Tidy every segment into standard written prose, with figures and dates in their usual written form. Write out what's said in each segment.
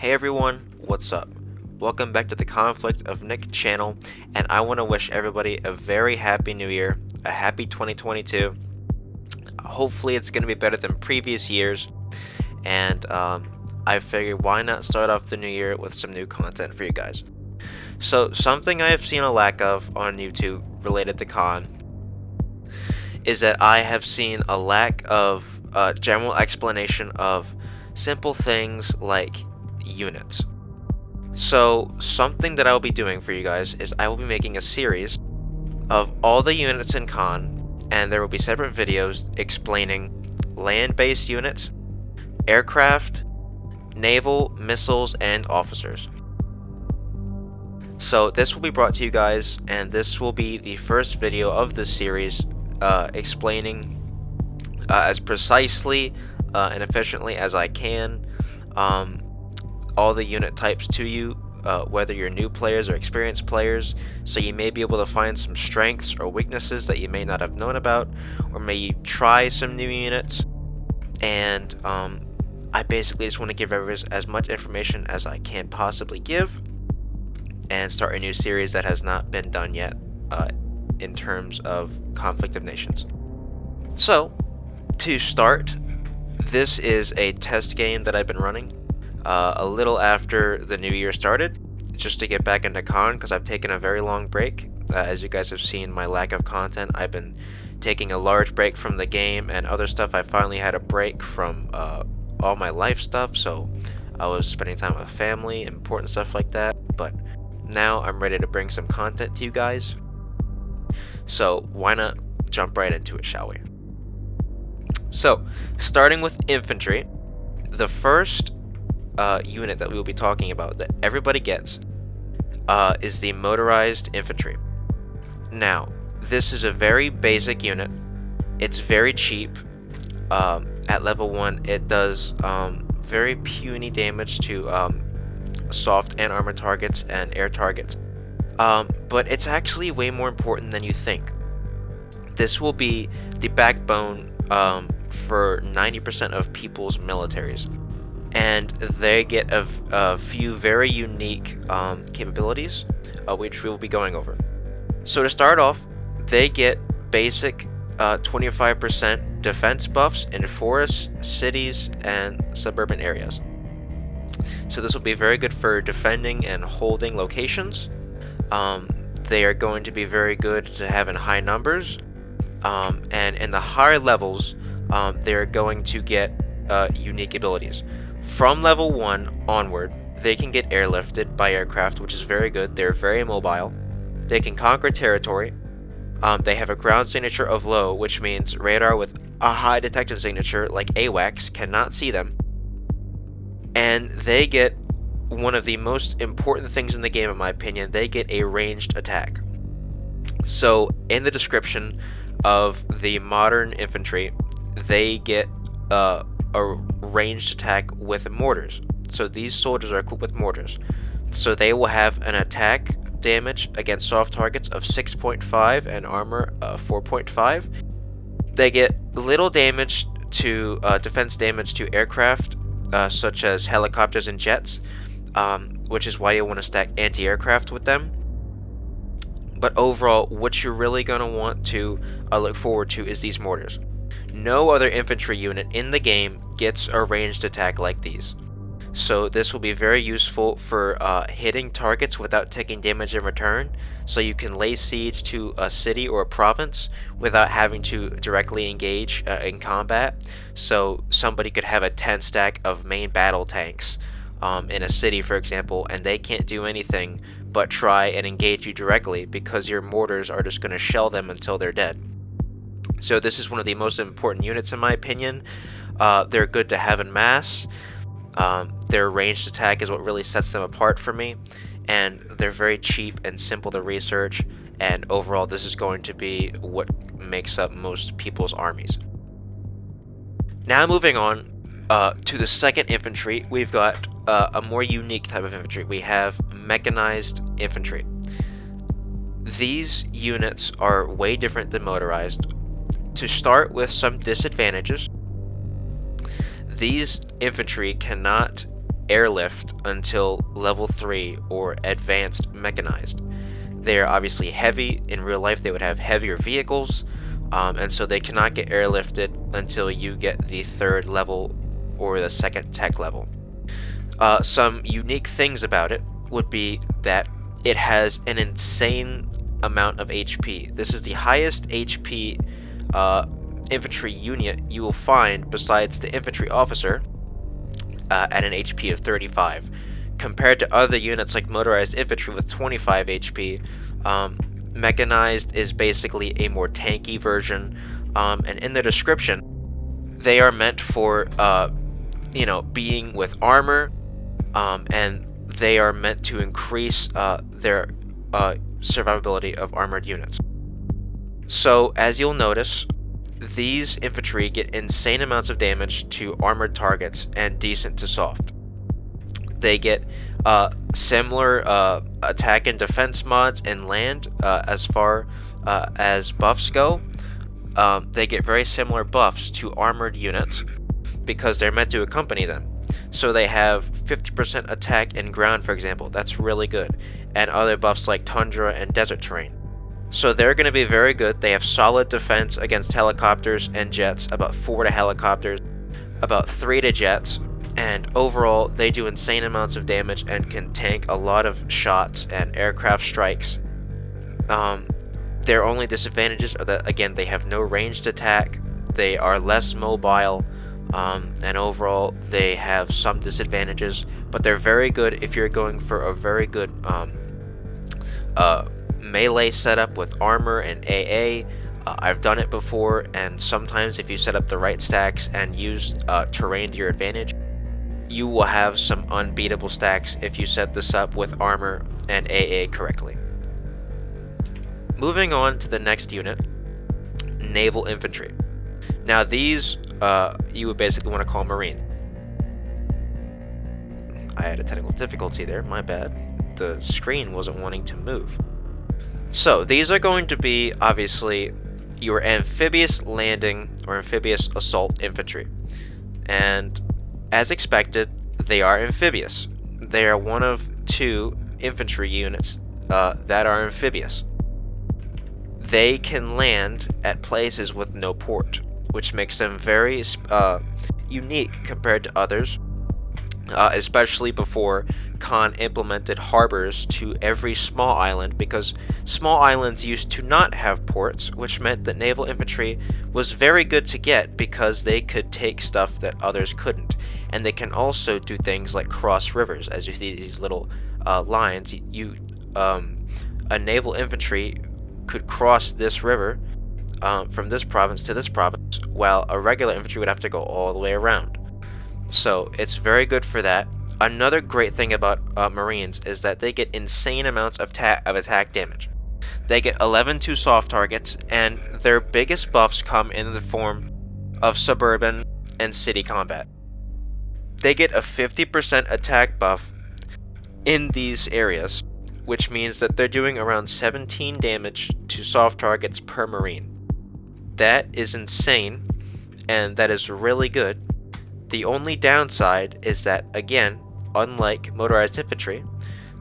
Hey everyone, what's up? Welcome back to the Conflict of Nick channel, and I want to wish everybody a very happy new year, a happy 2022. Hopefully it's going to be better than previous years, and I figured why not start off the new year with some new content for you guys. So something I have seen a lack of on YouTube related to Con is that I have seen a lack of general explanation of simple things like units. So something that I will be doing for you guys is I will be making a series of all the units in Con, and there will be separate videos explaining land-based units, aircraft, naval, missiles, and officers. So this will be brought to you guys, and this will be the first video of the series explaining as precisely and efficiently as I can all the unit types to you, whether you're new players or experienced players, so you may be able to find some strengths or weaknesses that you may not have known about, or may try some new units. And I basically just want to give everyone as much information as I can possibly give, and start a new series that has not been done yet in terms of Conflict of Nations. So, to start, this is a test game that I've been running a little after the new year started, just to get back into Con, because I've taken a very long break. As you guys have seen my lack of content, I've been taking a large break from the game and other stuff. I finally had a break from all my life stuff, so I was spending time with family, important stuff like that, but now I'm ready to bring some content to you guys. So why not jump right into it, shall we? So, starting with infantry, the first unit that we will be talking about that everybody gets is the Motorized Infantry. Now, this is a very basic unit. It's very cheap. At level 1, it does very puny damage to soft and armored targets and air targets. But it's actually way more important than you think. This will be the backbone for 90% of people's militaries, and they get a few very unique capabilities, which we will be going over. So to start off, they get basic 25% defense buffs in forests, cities, and suburban areas. So this will be very good for defending and holding locations. They are going to be very good to have in high numbers, and in the higher levels, they're going to get unique abilities. From level 1 onward, they can get airlifted by aircraft, which is very good. They're very mobile. They can conquer territory. They have a ground signature of low, which means radar with a high detection signature like AWACS cannot see them. And they get one of the most important things in the game, in my opinion. They get a ranged attack. So in the description of the modern infantry, they get a ranged attack with mortars. So these soldiers are equipped with mortars. So they will have an attack damage against soft targets of 6.5 and armor 4.5. They get little damage to defense damage to aircraft, such as helicopters and jets, which is why you want to stack anti-aircraft with them. But overall, what you're really going to want to look forward to is these mortars. No other infantry unit in the game gets a ranged attack like these. So this will be very useful for hitting targets without taking damage in return, so you can lay siege to a city or a province without having to directly engage in combat. So somebody could have a 10 stack of main battle tanks in a city, for example, and they can't do anything but try and engage you directly because your mortars are just going to shell them until they're dead. So this is one of the most important units in my opinion. They're good to have in mass. Their ranged attack is what really sets them apart for me, and they're very cheap and simple to research, and overall this is going to be what makes up most people's armies. Now moving on to the second infantry, we've got a more unique type of infantry. We have Mechanized Infantry. These units are way different than motorized. To start with some disadvantages, these infantry cannot airlift until level 3 or advanced mechanized. They're obviously heavy. In real life, they would have heavier vehicles, and so they cannot get airlifted until you get the 3rd level or the 2nd tech level. Some unique things about it would be that it has an insane amount of HP. This is the highest HP infantry unit you will find besides the infantry officer at an HP of 35. Compared to other units like Motorized Infantry with 25 HP, Mechanized is basically a more tanky version, and in the description, they are meant for, being with armor, and they are meant to increase their survivability of armored units. So, as you'll notice, these infantry get insane amounts of damage to armored targets and decent to soft. They get similar attack and defense mods in land as far as buffs go. They get very similar buffs to armored units because they're meant to accompany them. So they have 50% attack in ground, for example. That's really good. And other buffs like tundra and desert terrain. So they're going to be very good. They have solid defense against helicopters and jets, about 4 to helicopters, about 3 to jets, and overall they do insane amounts of damage and can tank a lot of shots and aircraft strikes. Their only disadvantages are that, again, they have no ranged attack, they are less mobile, and overall they have some disadvantages, but they're very good if you're going for a very good melee setup with armor and AA. I've done it before, and sometimes if you set up the right stacks and use terrain to your advantage, you will have some unbeatable stacks if you set this up with armor and AA correctly. Moving on to the next unit, Naval Infantry. Now these you would basically want to call Marine. I had a technical difficulty there, my bad. The screen wasn't wanting to move. So these are going to be obviously your amphibious landing or amphibious assault infantry. And as expected, they are amphibious. They are one of 2 infantry units that are amphibious. They can land at places with no port, which makes them very unique compared to others, especially before Khan implemented harbors to every small island, because small islands used to not have ports, which meant that naval infantry was very good to get because they could take stuff that others couldn't. And they can also do things like cross rivers. As you see these little lines, a naval infantry could cross this river from this province to this province, while a regular infantry would have to go all the way around. So it's very good for that. Another great thing about Marines is that they get insane amounts of attack damage. They get 11 to soft targets, and their biggest buffs come in the form of suburban and city combat. They get a 50% attack buff in these areas, which means that they're doing around 17 damage to soft targets per Marine. That is insane, and that is really good. The only downside is that, again, unlike Motorized Infantry,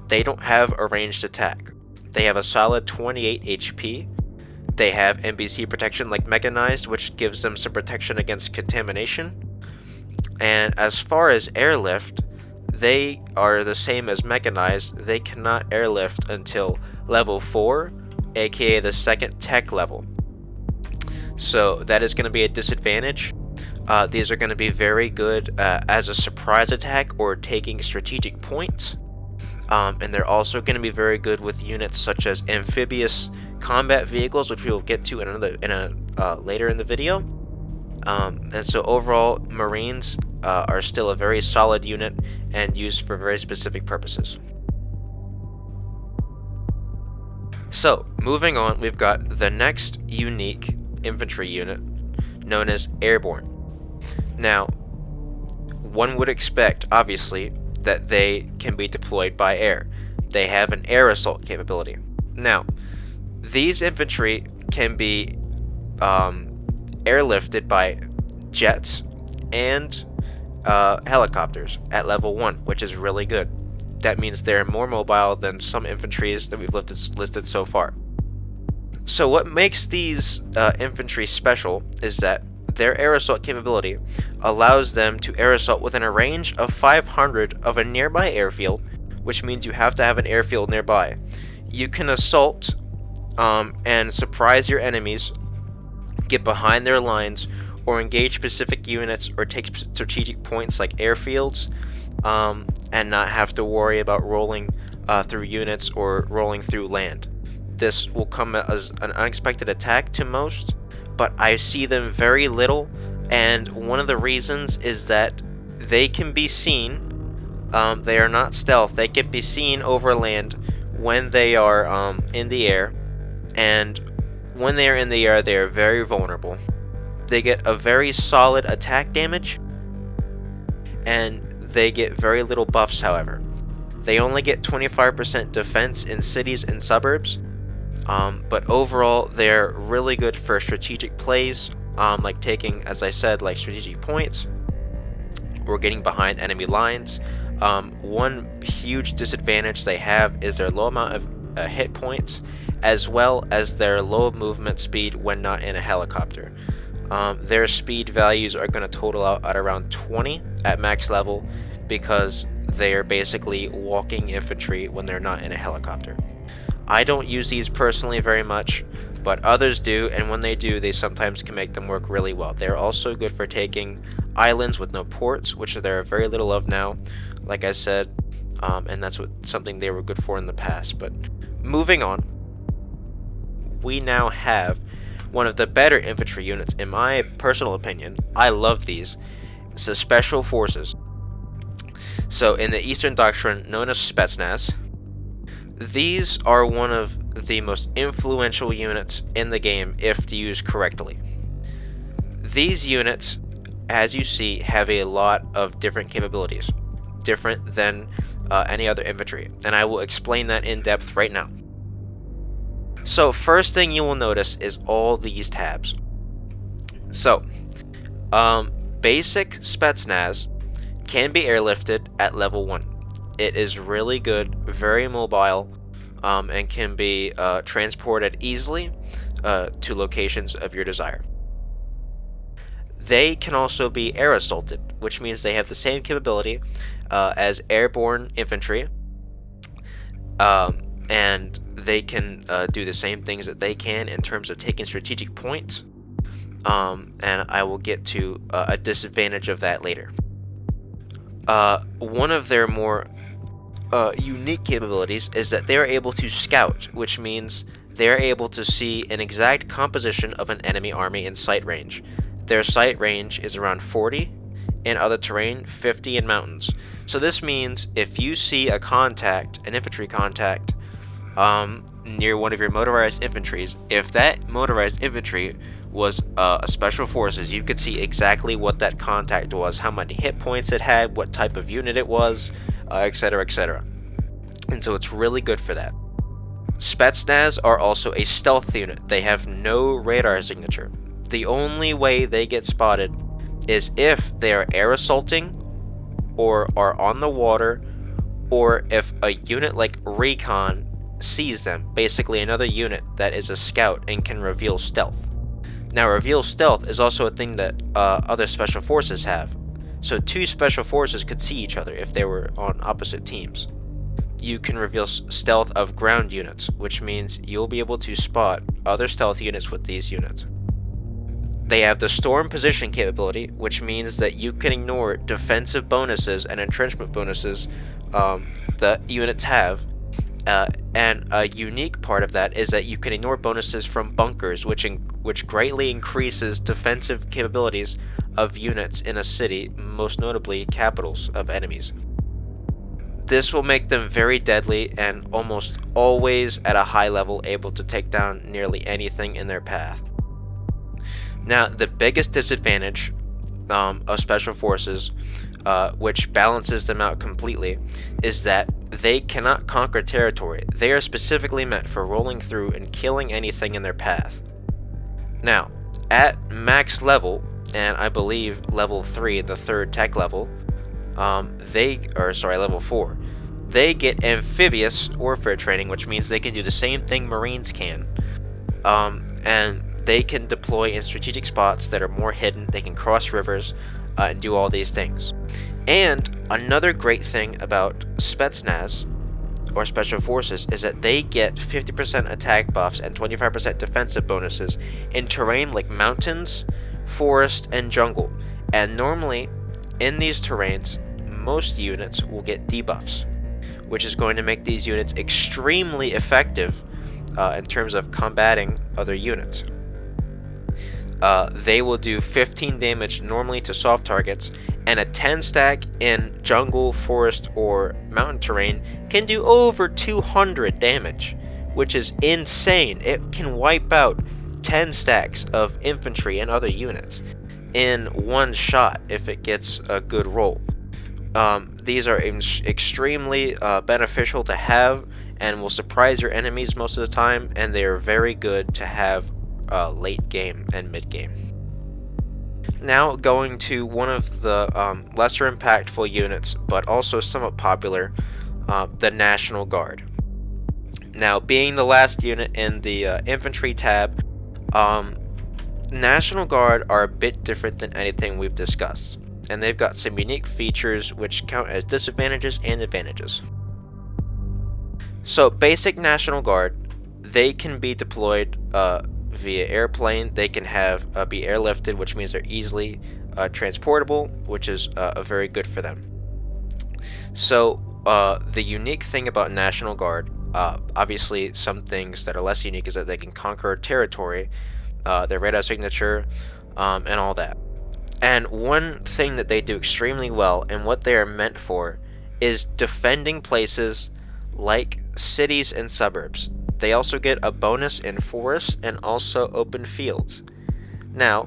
they don't have a ranged attack. They have a solid 28 HP. They have NBC protection like Mechanized, which gives them some protection against contamination. And as far as airlift, they are the same as Mechanized. They cannot airlift until level 4, aka the 2nd tech level. So that is going to be a disadvantage. These are going to be very good as a surprise attack or taking strategic points. And they're also going to be very good with units such as amphibious combat vehicles, which we will get to later in the video. And so overall, Marines are still a very solid unit and used for very specific purposes. So moving on, we've got the next unique infantry unit known as Airborne. Now, one would expect, obviously, that they can be deployed by air. They have an air assault capability. Now, these infantry can be airlifted by jets and helicopters at level 1, which is really good. That means they're more mobile than some infantries that we've listed so far. So what makes these infantry special is that their air assault capability allows them to air assault within a range of 500 of a nearby airfield, which means you have to have an airfield nearby. You can assault and surprise your enemies, get behind their lines, or engage specific units or take strategic points like airfields, and not have to worry about rolling through units or rolling through land. This will come as an unexpected attack to most, but I see them very little, and one of the reasons is that they can be seen. They are not stealth. They can be seen over land when they are in the air, and when they are in the air, they are very vulnerable. They get a very solid attack damage, and they get very little buffs, however. They only get 25% defense in cities and suburbs, but overall, they're really good for strategic plays, like taking, as I said, like strategic points, or getting behind enemy lines. One huge disadvantage they have is their low amount of hit points, as well as their low movement speed when not in a helicopter. Their speed values are going to total out at around 20 at max level, because they are basically walking infantry when they're not in a helicopter. I don't use these personally very much, but others do, and when they do, they sometimes can make them work really well. They're also good for taking islands with no ports, which there are very little of now, like I said, and that's something they were good for in the past. But moving on, we now have one of the better infantry units, in my personal opinion. I love these. It's the Special Forces. So in the Eastern Doctrine, known as Spetsnaz, these are one of the most influential units in the game if used correctly. These units, as you see, have a lot of different capabilities, different than any other infantry, and I will explain that in depth right now. So first thing you will notice is all these tabs. So, basic Spetsnaz can be airlifted at level 1. It is really good, very mobile, and can be transported easily to locations of your desire. They can also be air assaulted, which means they have the same capability as Airborne Infantry, and they can do the same things that they can in terms of taking strategic points, and I will get to a disadvantage of that later. One of their more unique capabilities is that they are able to scout, which means they are able to see an exact composition of an enemy army in sight range. Their sight range is around 40 in other terrain, 50 in mountains. So this means if you see a contact, an infantry contact, near one of your motorized infantries, if that motorized infantry was a special forces, you could see exactly what that contact was, how many hit points it had, what type of unit it was, etc., etc. And so it's really good for that. Spetsnaz are also a stealth unit. They have no radar signature. The only way they get spotted is if they are air assaulting, or are on the water, or if a unit like Recon sees them, basically another unit that is a scout and can reveal stealth. Now, reveal stealth is also a thing that other special forces have. So two special forces could see each other if they were on opposite teams. You can reveal stealth of ground units, which means you'll be able to spot other stealth units with these units. They have the storm position capability, which means that you can ignore defensive bonuses and entrenchment bonuses that units have. And a unique part of that is that you can ignore bonuses from bunkers, which greatly increases defensive capabilities of units in a city, most notably capitals of enemies. This will make them very deadly and almost always at a high level able to take down nearly anything in their path. Now, the biggest disadvantage of special forces, which balances them out completely, is that they cannot conquer territory. They are specifically meant for rolling through and killing anything in their path. Now, at max level, and I believe level 3, the third tech level, level 4, they get amphibious warfare training, which means they can do the same thing Marines can. And they can deploy in strategic spots that are more hidden. They can cross rivers and do all these things. And another great thing about Spetsnaz, or Special Forces, is that they get 50% attack buffs and 25% defensive bonuses in terrain like mountains, forest, and jungle. And normally, in these terrains, most units will get debuffs, which is going to make these units extremely effective in terms of combating other units. They will do 15 damage normally to soft targets, and a 10 stack in jungle, forest, or mountain terrain can do over 200 damage, which is insane. It can wipe out 10 stacks of infantry and other units in one shot if it gets a good roll. These are extremely beneficial to have and will surprise your enemies most of the time, and they are very good to have late game and mid game. Now going to one of the lesser impactful units, but also somewhat popular, the National Guard. Now, being the last unit in the infantry tab, National Guard are a bit different than anything we've discussed, and they've got some unique features which count as disadvantages and advantages. So, basic National Guard, they can be deployed via airplane. They can be airlifted, which means they're easily transportable, which is very good for them. So the unique thing about National Guard, obviously some things that are less unique, is that they can conquer territory, their radar signature, and all that. And one thing that they do extremely well, and what they are meant for, is defending places like cities and suburbs. They also get a bonus in forests and also open fields. Now,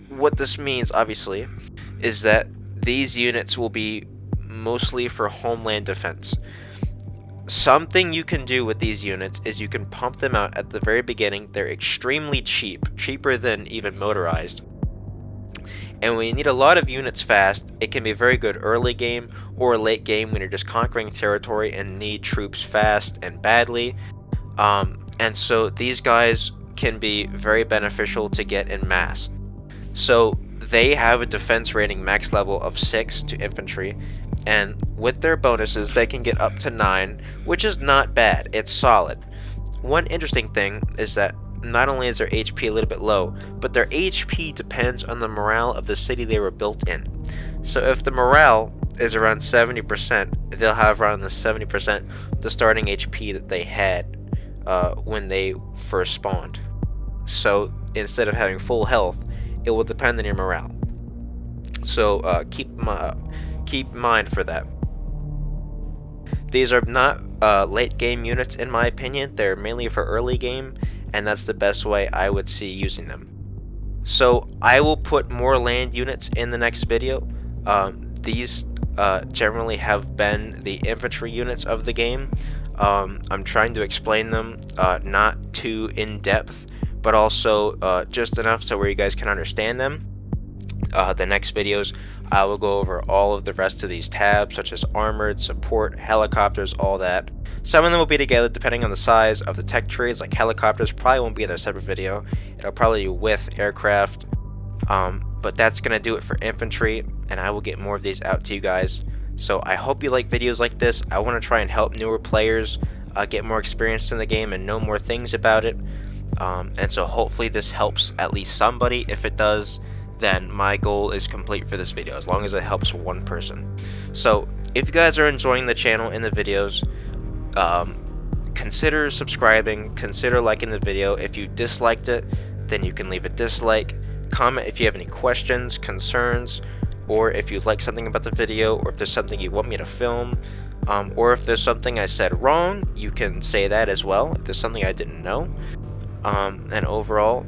what this means, obviously, is that these units will be mostly for homeland defense. Something you can do with these units is you can pump them out at the very beginning. They're extremely cheap, cheaper than even motorized. And when you need a lot of units fast, it can be very good early game or late game when you're just conquering territory and need troops fast and badly. And so these guys can be very beneficial to get in mass. So they have a defense rating max level of 6 to infantry, and with their bonuses they can get up to 9, which is not bad. It's solid. One interesting thing is that not only is their HP a little bit low, but their HP depends on the morale of the city they were built in. So if the morale is around 70%, they'll have around the 70% the starting HP that they had when they first spawned. So instead of having full health, it will depend on your morale. So keep in mind for that. These are not late game units in my opinion. They're mainly for early game, and that's the best way I would see using them. So I will put more land units in the next video. These generally have been the infantry units of the game. I'm trying to explain them not too in depth, but also just enough so where you guys can understand them. The next videos I will go over all of the rest of these tabs, such as armored, support, helicopters, all that. Some of them will be together depending on the size of the tech trees. Like helicopters probably won't be in a separate video. It'll probably be with aircraft. But that's gonna do it for infantry, and I will get more of these out to you guys. So I hope you like videos like this. I want to try and help newer players get more experience in the game and know more things about it. And so hopefully this helps at least somebody. If it does, then my goal is complete for this video, as long as it helps one person. So if you guys are enjoying the channel and the videos, consider subscribing, consider liking the video. If you disliked it, then you can leave a dislike. Comment if you have any questions, concerns, or if you like something about the video, or if there's something you want me to film, or if there's something I said wrong, you can say that as well, if there's something I didn't know. And overall,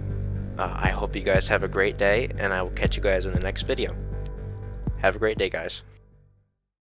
I hope you guys have a great day, and I will catch you guys in the next video. Have a great day, guys.